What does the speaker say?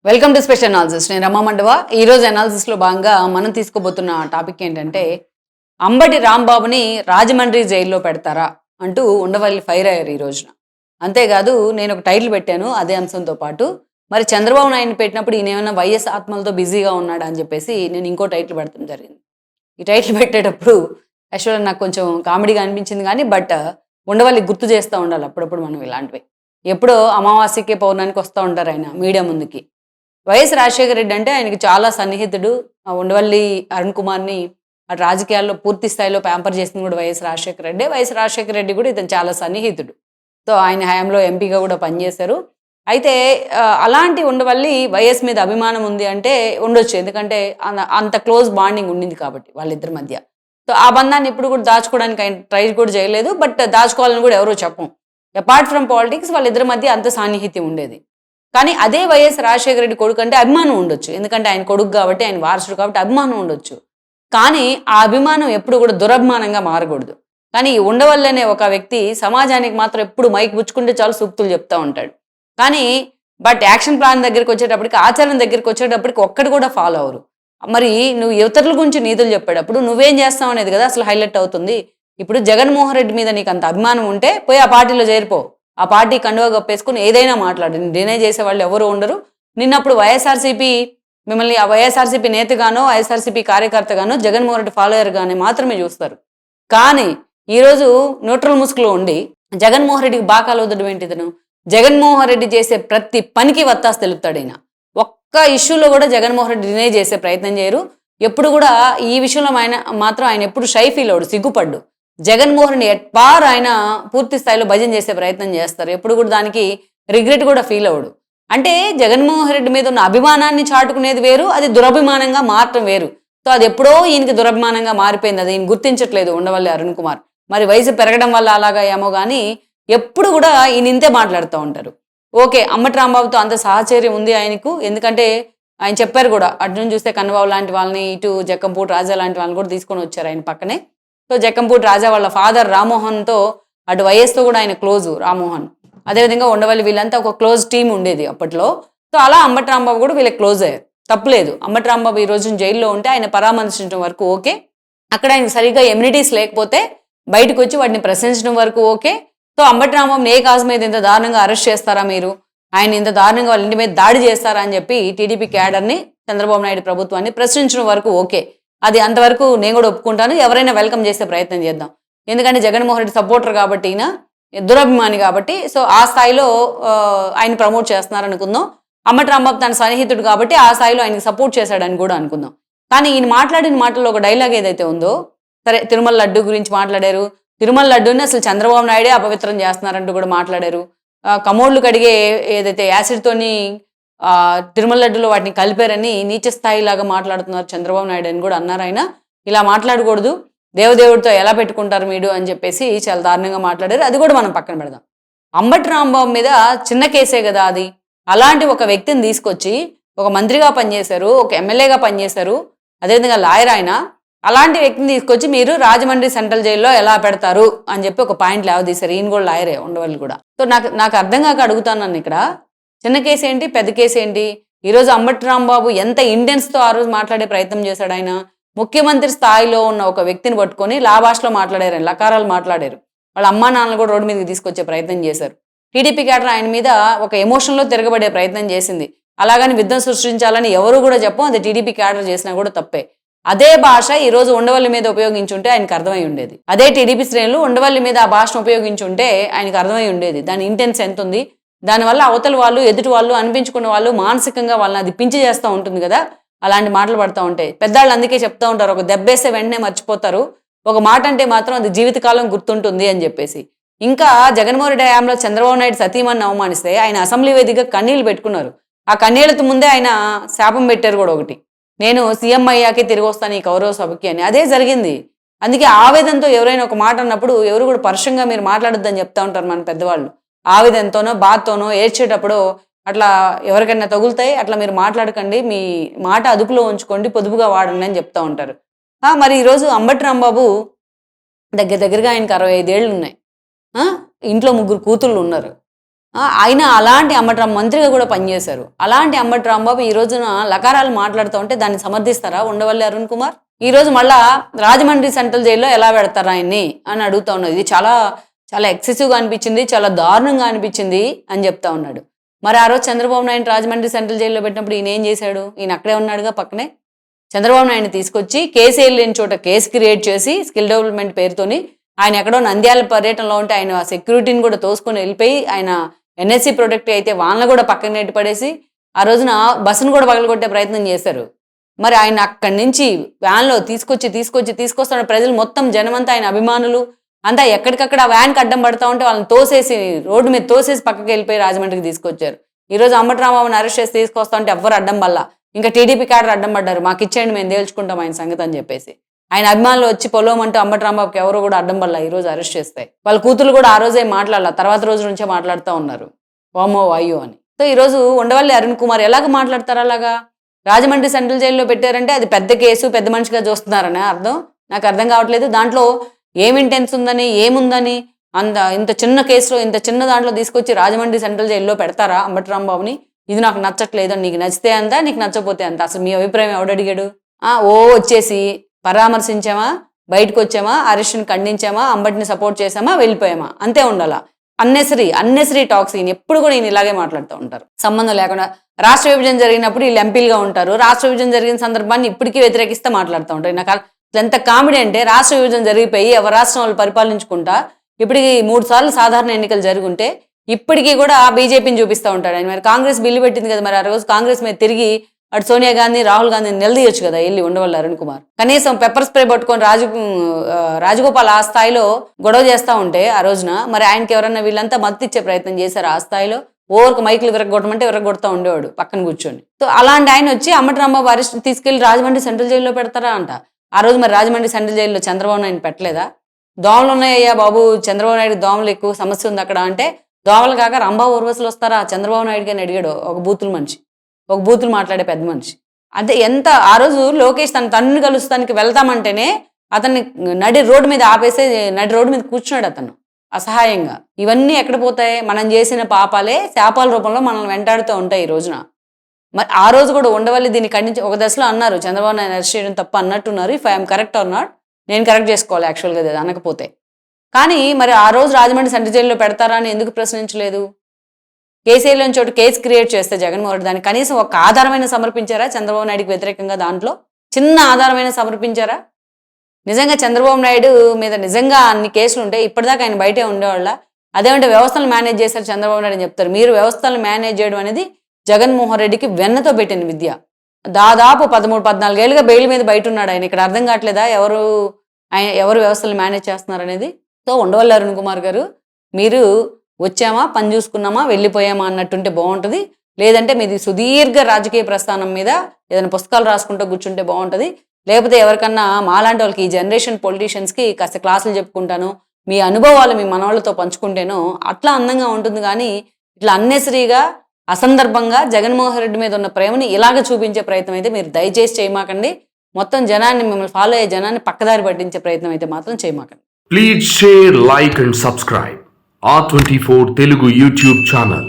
Welcome to special analysis. నేను రమా మండవ. ఈరోజు అనాలిసిస్లో భాగంగా మనం తీసుకోబోతున్న టాపిక్ ఏంటంటే అంబటి రాంబాబుని రాజమండ్రి జైల్లో పెడతారా అంటూ ఉండవల్లి ఫైర్ అయ్యారు ఈ రోజున. అంతేకాదు నేను ఒక టైటిల్ పెట్టాను అదే అంశంతో పాటు. మరి చంద్రబాబు నాయుడిని పెట్టినప్పుడు ఈయన ఏమైనా వైఎస్ ఆత్మలతో బిజీగా ఉన్నాడా అని చెప్పేసి నేను ఇంకో టైటిల్ పెడతాం జరిగింది. ఈ టైటిల్ పెట్టేటప్పుడు యాక్చువల్గా నాకు కొంచెం కామెడీగా అనిపించింది కానీ ఉండవల్లి గుర్తు చేస్తూ ఉండాలి అప్పుడప్పుడు మనం ఇలాంటివి. ఎప్పుడో అమావాస్యకి పౌర్ణానికి వస్తూ ఉంటారు ఆయన మీడియా ముందుకి. వైఎస్ రాజశేఖర రెడ్డి అంటే ఆయనకి చాలా సన్నిహితుడు. ఉండవల్లి అరుణ్ కుమార్ని అటు రాజకీయాల్లో పూర్తి స్థాయిలో ప్యాంపర్ చేసింది కూడా వైఎస్ రాజశేఖర రెడ్డి. వైఎస్ రాజశేఖర రెడ్డి కూడా ఇతను చాలా సన్నిహితుడు. సో ఆయన హయాంలో ఎంపీగా కూడా పనిచేశారు. అయితే అలాంటి ఉండవల్లి వైఎస్ మీద అభిమానం ఉంది అంటే ఉండొచ్చు, ఎందుకంటే అంత క్లోజ్ బాండింగ్ ఉండింది కాబట్టి వాళ్ళిద్దరి మధ్య. సో ఆ బంధాన్ని ఇప్పుడు కూడా దాచుకోవడానికి ఆయన ట్రై కూడా చేయలేదు. బట్ దాచుకోవాలని కూడా ఎవరో చెప్పం. అపార్ట్ ఫ్రమ్ పాలిటిక్స్ వాళ్ళిద్దరి మధ్య అంత సాన్నిహిత్యం ఉండేది. కానీ అదే వైఎస్ రాజశేఖర రెడ్డి కొడుకు అంటే అభిమానం ఉండొచ్చు, ఎందుకంటే ఆయన కొడుకు కాబట్టి, ఆయన వారసుడు కాబట్టి అభిమానం ఉండొచ్చు. కానీ ఆ అభిమానం ఎప్పుడు కూడా దురభిమానంగా మారకూడదు. కానీ ఈ ఉండవల్లి అనే ఒక వ్యక్తి సమాజానికి మాత్రం ఎప్పుడు మైక్ పుచ్చుకుంటే చాలు సూక్తులు చెప్తూ ఉంటాడు. కానీ యాక్షన్ ప్లాన్ దగ్గరికి వచ్చేటప్పటికి, ఆచరణ దగ్గరికి వచ్చేటప్పటికి ఒక్కడు కూడా ఫాలో అవరు. మరి నువ్వు ఇతరుల గురించి నీతులు చెప్పేటప్పుడు నువ్వేం చేస్తావు అనేది కదా అసలు హైలైట్ అవుతుంది. ఇప్పుడు జగన్మోహన్ రెడ్డి మీద నీకు అంత అభిమానం ఉంటే పోయి ఆ పార్టీలో చేరిపో. ఆ పార్టీ కండువా కప్పేసుకుని ఏదైనా మాట్లాడు. డినే చేసే వాళ్ళు ఎవరు ఉండరు. నిన్నప్పుడు వైఎస్ఆర్సీపీ మిమ్మల్ని ఆ వైఎస్ఆర్సీపీ నేతగానో వైఎస్ఆర్సీపీ కార్యకర్తగానో జగన్మోహన్ రెడ్డి ఫాలోయర్ గానే మాత్రమే చూస్తారు. కానీ ఈరోజు న్యూట్రల్ ముసుగులో ఉండి జగన్మోహన్ రెడ్డికి బాకాలు వదడం ఏంటిదను? జగన్మోహన్ రెడ్డి చేసే ప్రతి పనికి వత్తాసు తెలుపుతాడు ఆయన. ఒక్క ఇష్యూలో కూడా జగన్మోహన్ రెడ్డి డినే చేసే ప్రయత్నం చేయరు. ఎప్పుడు కూడా ఈ విషయంలో ఆయన ఎప్పుడు షై ఫీల్ అవడు, సిగ్గుపడ్డు. జగన్మోహన్ ఎట్పార్ ఆయన పూర్తి స్థాయిలో భజన చేసే ప్రయత్నం చేస్తారు. ఎప్పుడు కూడా దానికి రిగ్రెట్ కూడా ఫీల్ అవ్వడు. అంటే జగన్మోహన్ రెడ్డి మీద ఉన్న అభిమానాన్ని చాటుకునేది వేరు, అది దురభిమానంగా మారటం వేరు. సో అది ఎప్పుడో ఈయనకి దురభిమానంగా మారిపోయింది. అది ఈయన గుర్తించట్లేదు ఉండవల్లి అరుణ్ కుమార్. మరి వయసు పెరగడం వల్ల అలాగా ఏమో కానీ ఎప్పుడు కూడా ఈయన ఇంతే మాట్లాడుతూ ఉంటారు. ఓకే, అంబటి రాంబాబుతో అంత సాహచర్యం ఉంది ఆయనకు, ఎందుకంటే ఆయన చెప్పారు కూడా అటు నుంచి చూస్తే కన్నబాబు లాంటి వాళ్ళని, ఇటు జక్కంపూడి రాజా లాంటి వాళ్ళని కూడా తీసుకొని వచ్చారు ఆయన పక్కనే. సో జక్కంపూడి రాజా వాళ్ళ ఫాదర్ రామ్మోహన్తో అటు వైఎస్తో కూడా ఆయన క్లోజు రామ్మోహన్. అదేవిధంగా ఉండవల్లి వీళ్ళంతా ఒక క్లోజ్ టీం ఉండేది అప్పట్లో. సో అలా అంబటి రాంబాబు కూడా వీళ్ళకి క్లోజ్ అయ్యారు. తప్పలేదు. అంబటి రాంబాబు ఈ రోజున జైల్లో ఉంటే ఆయన పరామర్శించడం వరకు ఓకే. అక్కడ ఆయన సరిగ్గా ఎమ్యూనిటీస్ లేకపోతే బయటకు వచ్చి వాటిని ప్రశ్నించడం వరకు ఓకే. సో అంబటి రాంబాబుని ఏ కాజు మీద ఇంత దారుణంగా అరెస్ట్ చేస్తారా మీరు, ఆయన ఇంత దారుణంగా వాళ్ళ ఇంటి మీద దాడి చేస్తారా అని చెప్పి టీడీపీ క్యాడర్ని, చంద్రబాబు నాయుడు ప్రభుత్వాన్ని ప్రశ్నించడం వరకు ఓకే. అది అంతవరకు నేను కూడా ఒప్పుకుంటాను. ఎవరైనా వెల్కమ్ చేసే ప్రయత్నం చేద్దాం. ఎందుకంటే జగన్మోహన్ రెడ్డి సపోర్టర్ కాబట్టి, ఈయన దురభిమాని కాబట్టి, సో ఆ స్థాయిలో ఆయన ప్రమోట్ చేస్తున్నారు అనుకుందాం. అంబటి రాంబాబు తన సన్నిహితుడు కాబట్టి ఆ స్థాయిలో ఆయనకి సపోర్ట్ చేశాడని కూడా అనుకుందాం. కానీ ఈయన మాట్లాడిన మాటల్లో ఒక డైలాగ్ ఏదైతే ఉందో, సరే తిరుమల లడ్డు గురించి మాట్లాడారు. తిరుమల లడ్డూని అసలు చంద్రబాబు నాయుడే అపవిత్రం చేస్తున్నారంటూ కూడా మాట్లాడారు. కమోడ్లు కడిగే ఏదైతే యాసిడ్తోని తిరుమల లడ్డులో వాటిని కలిపారని నీచ స్థాయిలాగా మాట్లాడుతున్నారు చంద్రబాబు నాయుడు అని కూడా అన్నారు ఆయన. ఇలా మాట్లాడకూడదు, దేవదేవుడితో ఎలా పెట్టుకుంటారు మీరు అని చెప్పేసి చాలా దారుణంగా మాట్లాడారు. అది కూడా మనం పక్కన పెడదాం. అంబటి రాంబాబు మీద చిన్న కేసే కదా అది. అలాంటి ఒక వ్యక్తిని తీసుకొచ్చి ఒక మంత్రిగా పనిచేశారు, ఒక ఎమ్మెల్యేగా పనిచేశారు, అదేవిధంగా లాయర్ ఆయన. అలాంటి వ్యక్తిని తీసుకొచ్చి మీరు రాజమండ్రి సెంట్రల్ జైల్లో ఎలా పెడతారు అని చెప్పి ఒక పాయింట్ లేవదీశారు. ఈయన కూడా లాయరే, ఉండవల్లి కూడా. సో నాకు అర్థం కాక అడుగుతాను ఇక్కడ, చిన్న కేసు ఏంటి, పెద్ద కేసు ఏంటి? ఈరోజు అంబటి రాంబాబు ఎంత ఇంటెన్స్తో ఆ రోజు మాట్లాడే ప్రయత్నం చేశాడు. ఆయన ముఖ్యమంత్రి స్థాయిలో ఉన్న ఒక వ్యక్తిని పట్టుకొని లాభాషలో మాట్లాడారు, లకారాలు మాట్లాడారు. వాళ్ళ అమ్మా నాన్నలు కూడా రోడ్డు మీదకి తీసుకొచ్చే ప్రయత్నం చేశారు. టీడీపీ క్యాడర్ ఆయన మీద ఒక ఎమోషన్లో తిరగబడే ప్రయత్నం చేసింది. అలాగని యుద్ధం సృష్టించాలని ఎవరు కూడా చెప్పం, అది టీడీపీ క్యాడర్ చేసినా కూడా తప్పే. అదే భాష ఈరోజు ఉండవల్లి మీద ఉపయోగించుంటే ఆయనకు అర్థమై ఉండేది. అదే టీడీపీ శ్రేణులు ఉండవల్లి మీద ఆ భాషను ఉపయోగించుంటే ఆయనకు అర్థమై ఉండేది దాని ఇంటెన్స్ ఎంత ఉంది. దానివల్ల అవతల వాళ్ళు, ఎదుటి వాళ్ళు, అనిపించుకున్న వాళ్ళు మానసికంగా వాళ్ళని అది పించి చేస్తూ ఉంటుంది కదా, అలాంటి మాటలు పడుతూ ఉంటాయి. పెద్దవాళ్ళు అందుకే చెప్తూ ఉంటారు, ఒక దెబ్బేస్తే వెంటనే మర్చిపోతారు, ఒక మాట అంటే మాత్రం అది జీవితకాలం గుర్తుంటుంది అని చెప్పేసి. ఇంకా జగన్మోహన్ రెడ్డి హయాంలో చంద్రబాబు నాయుడు సతీమణిని అవమానిస్తే ఆయన అసెంబ్లీ వేదికగా కన్నీళ్లు పెట్టుకున్నారు. ఆ కన్నీళ్లతో ముందే ఆయన శాపం పెట్టారు కూడా ఒకటి, నేను సీఎం అయ్యాకే తిరిగి వస్తాను ఈ కౌరవ సభకి అని. అదే జరిగింది. అందుకే ఆవేదనతో ఎవరైనా ఒక మాట అన్నప్పుడు ఎవరు కూడా పరుషంగా మీరు మాట్లాడొద్దని చెప్తా ఉంటారు మన పెద్దవాళ్ళు. ఆవేదనతోనో బాధతోనో ఏడ్చేటప్పుడు అట్లా ఎవరికైనా తగులుతాయి, అట్లా మీరు మాట్లాడకండి, మీ మాట అదుపులో ఉంచుకోండి, పొదుపుగా వాడండి అని చెప్తా ఉంటారు. మరి ఈరోజు అంబటి రాంబాబు దగ్గరగా ఆయనకు 65 ఏళ్ళు ఉన్నాయి. ఇంట్లో 3 కూతుళ్ళు ఉన్నారు. ఆయన అలాంటి అంబటి రాంబాబు మంత్రిగా కూడా పనిచేశారు. అలాంటి అంబటి రాంబాబు ఈ రోజున లకారాలు మాట్లాడుతూ ఉంటే దాన్ని సమర్థిస్తారా ఉండవల్లి అరుణ్ కుమార్? ఈ రోజు మళ్ళా రాజమండ్రి సెంట్రల్ జైల్లో ఎలా పెడతారా ఆయన్ని అని అడుగుతా ఉన్నది. ఇది చాలా చాలా ఎక్సెసివ్గా అనిపించింది, చాలా దారుణంగా అనిపించింది అని చెప్తా ఉన్నాడు. మరి ఆ రోజు చంద్రబాబు నాయుడు రాజమండ్రి సెంట్రల్ జైల్లో పెట్టినప్పుడు ఈయన ఏం చేశాడు? ఈయన అక్కడే ఉన్నాడుగా పక్కనే. చంద్రబాబు నాయుడిని తీసుకొచ్చి కేసీఎల్ లేని చోట కేసు క్రియేట్ చేసి స్కిల్ డెవలప్మెంట్ పేరుతోని ఆయన ఎక్కడో నంద్యాల పర్యటనలో ఉంటే ఆయన ఆ సెక్యూరిటీని కూడా తోసుకొని వెళ్ళిపోయి ఆయన ఎన్ఎస్సీ ప్రొడక్ట్ అయితే వాళ్ళని కూడా పక్కన నెట్టి పడేసి ఆ రోజున బస్సును కూడా పగలగొట్టే ప్రయత్నం చేశారు. మరి ఆయన అక్కడి నుంచి వ్యాన్లో తీసుకొస్తున్న ప్రజలు మొత్తం జనమంతా ఆయన అభిమానులు అంతా ఎక్కడికక్కడ ఆ వ్యాన్కి అడ్డం పడతా ఉంటే వాళ్ళని తోసేసి రోడ్డు మీద తోసేసి పక్కకి వెళ్ళిపోయి రాజమండ్రికి తీసుకొచ్చారు. ఈరోజు అంబటి రాంబాబుని అరెస్ట్ చేసి తీసుకొస్తా ఉంటే ఎవ్వరు అడ్డం వల్ల ఇంకా టీడీపీ క్యాడర్ అడ్డం పడ్డారు. మాకు ఇచ్చేయండి, మేము తేల్చుకుంటాం ఆయన సంగతి అని చెప్పేసి. ఆయన అభిమానులు వచ్చి పొలవమంటూ అంబటి రాంబాబుకి ఎవరు కూడా అడ్డం వల్ల ఈ రోజు అరెస్ట్ చేస్తాయి. వాళ్ళ కూతురు కూడా ఆ రోజే మాట్లాడాల, తర్వాత రోజు నుంచే మాట్లాడుతూ ఉన్నారు వామో వాయు అని. సో ఈరోజు ఉండవల్లి అరుణ్ కుమార్ ఎలాగ మాట్లాడతారు? అలాగా రాజమండ్రి సెంట్రల్ జైల్లో పెట్టారంటే అది పెద్ద కేసు, పెద్ద మనిషిగా చూస్తున్నారనే అర్థం. నాకు అర్థం కావట్లేదు. దాంట్లో ఏం ఇంటెన్స్ ఉందని, ఏముందని ఇంత చిన్న కేసులో ఇంత చిన్న దాంట్లో తీసుకొచ్చి రాజమండ్రి సెంట్రల్ జైల్లో పెడతారా అంబటి రాంబాబుని? ఇది నాకు నచ్చట్లేదు, నీకు నచ్చితే అంతా, నీకు నచ్చపోతే అంత. అసలు మీ అభిప్రాయం ఎవడడిగాడు? వచ్చేసి పరామర్శించామా, బయటకు వచ్చామా, అరెస్ట్ని ఖండించామా, అంబటిని సపోర్ట్ చేసామా, వెళ్ళిపోయామా, అంతే ఉండాలా. అన్నెసరీ టాక్స్ ఈయన ఎప్పుడు కూడా ఈయన ఇలాగే మాట్లాడుతూ ఉంటారు సంబంధం లేకుండా. రాష్ట్ర విభజన జరిగినప్పుడు వీళ్ళు ఎంపీలుగా ఉంటారు, రాష్ట్ర విభజన జరిగిన సందర్భాన్ని ఇప్పటికీ వ్యతిరేకిస్తే మాట్లాడుతూ ఉంటారు. నాకు ఎంత కామెడీ అంటే రాష్ట్ర విభజన జరిగిపోయి ఎవరి రాష్ట్రం వాళ్ళు పరిపాలించుకుంటా ఇప్పటికి 3 సార్లు సాధారణ ఎన్నికలు జరుగుంటే ఇప్పటికీ కూడా బీజేపీని చూపిస్తూ ఉంటాడు ఆయన. మరి కాంగ్రెస్ బిల్లు పెట్టింది కదా, మరి ఆ రోజు కాంగ్రెస్ మీద తిరిగి అటు సోనియా గాంధీ, రాహుల్ గాంధీని నిలదీయొచ్చు కదా వెళ్ళి ఉండవల్లి అరుణ్ కుమార్. కనీసం పెప్పర్ స్ప్రే పట్టుకొని రాజగోపాల్ ఆ స్థాయిలో గొడవ చేస్తూ ఉంటే ఆ రోజున మరి ఆయనకి ఎవరన్నా వీళ్ళంతా మద్దతు ఇచ్చే ప్రయత్నం చేశారు. ఆ స్థాయిలో ఓవర్కు మైకులు విరగొట్టమంటే విరగొడతా ఉండేవాడు పక్కన కూర్చొని. సో అలాంటి ఆయన వచ్చి అంబటి రాంబాబు అరెస్ట్ తీసుకెళ్లి రాజమండ్రి సెంట్రల్ జైల్లో పెడతారా అంట. ఆ రోజు మరి రాజమండ్రి సెంట్రల్ జైల్లో చంద్రబాబు నాయుడు పెట్టలేదా? దోమలు ఉన్నాయ్యా బాబు, చంద్రబాబు నాయుడు దోమలు ఎక్కువ సమస్య ఉంది అక్కడ అంటే, దోమలు కాక రంభా ఊర్వశులు వస్తారా చంద్రబాబు నాయుడుకి అని అడిగాడు ఒక బూతులు మాట్లాడే పెద్ద మనిషి. అంటే ఎంత ఆ రోజు లోకేష్ తన తన్నుని కలుస్తానికి వెళ్తామంటేనే అతన్ని నడి రోడ్డు మీద ఆపేసి నడి రోడ్డు మీద కూర్చున్నాడు అతను అసహాయంగా. ఇవన్నీ ఎక్కడ పోతాయి? మనం చేసిన పాపాలే శాపాల రూపంలో మనల్ని వెంటాడుతూ ఉంటాయి ఈ రోజున. మరి ఆ రోజు కూడా ఉండవల్లి దీన్ని ఖండించి ఒక దశలో అన్నారు చంద్రబాబు నాయుడు అరెస్ట్ చేయడం తప్ప అన్నట్టున్నారు. If I'm correct or not, నేను కరెక్ట్ చేసుకోవాలి యాక్చువల్గా అది అనకపోతే. కానీ మరి ఆ రోజు రాజమండ్రి సెంట్రల్ జైల్లో పెడతారా అని ఎందుకు ప్రశ్నించలేదు? కేసీఆర్ నుంచి చోటు కేసు క్రియేట్ చేస్తే జగన్మోహన్ రెడ్డి దాన్ని కనీసం ఒక ఆధారమైన సమర్పించారా? చంద్రబాబు నాయుడుకి వ్యతిరేకంగా దాంట్లో చిన్న ఆధారమైన సమర్పించారా? నిజంగా చంద్రబాబు నాయుడు మీద నిజంగా అన్ని కేసులు ఉంటే ఇప్పటిదాకా ఆయన బయటే ఉండేవాళ్ళ? అదేమంటే వ్యవస్థలను మేనేజ్ చేశారు చంద్రబాబు నాయుడు అని చెప్తారు. మీరు వ్యవస్థలను మేనేజ్ చేయడం అనేది జగన్మోహన్ రెడ్డికి వెన్నతో పెట్టిన విద్య. దాదాపు 13-14 ఏళ్ళుగా బెయిల్ మీద బయట ఉన్నాడు ఆయన. ఇక్కడ అర్థం కావట్లేదా ఎవరు వ్యవస్థలు మేనేజ్ చేస్తున్నారు అనేది? సో ఉండవల్లి అరుణ్ కుమార్ గారు, మీరు వచ్చామా, పని చూసుకున్నామా, వెళ్ళిపోయామా అన్నట్టుంటే బాగుంటుంది. లేదంటే మీది సుదీర్ఘ రాజకీయ ప్రస్థానం మీద ఏదైనా పుస్తకాలు రాసుకుంటూ కూర్చుంటే బాగుంటుంది. లేకపోతే ఎవరికన్నా మాలాంటి వాళ్ళకి ఈ జనరేషన్ పొలిటీషియన్స్కి కాస్త క్లాసులు చెప్పుకుంటాను, మీ అనుభవాలు మీ మనవాళ్ళతో పంచుకుంటేనో అట్లా అందంగా ఉంటుంది. కానీ ఇట్లా అన్నెసరీగా అసందర్భంగా జగన్మోహన్ రెడ్డి మీద ఉన్న ప్రేమని ఇలాగ చూపించే ప్రయత్నం అయితే మీరు దయచేసి చేయమాకండి. మొత్తం జనాన్ని, మిమ్మల్ని ఫాలో అయ్యే జనాన్ని పక్కదారి పట్టించే ప్రయత్నం అయితే మాత్రం చేయమాకండి. Please share, like and subscribe R24 Telugu YouTube channel.